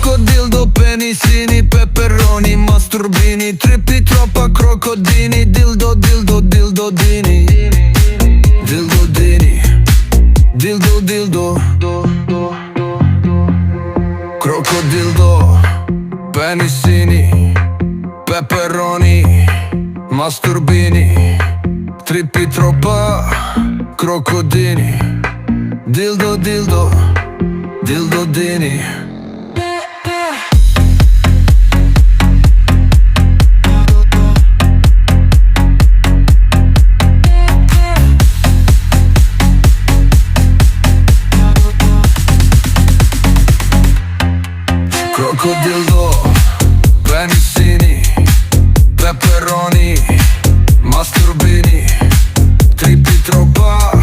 Crocodildo, penisini, peperoni, masturbini, trippi troppa crocodini, dildo, dildo, dildo, dini, dildo, dini, dildo, dildo, crocodildo, penisini, peperoni, masturbini, trippi troppa crocodini, dildo, dildo, dildo, dini. Crocodildo, penisini, peperoni, masturbini, trippi troppa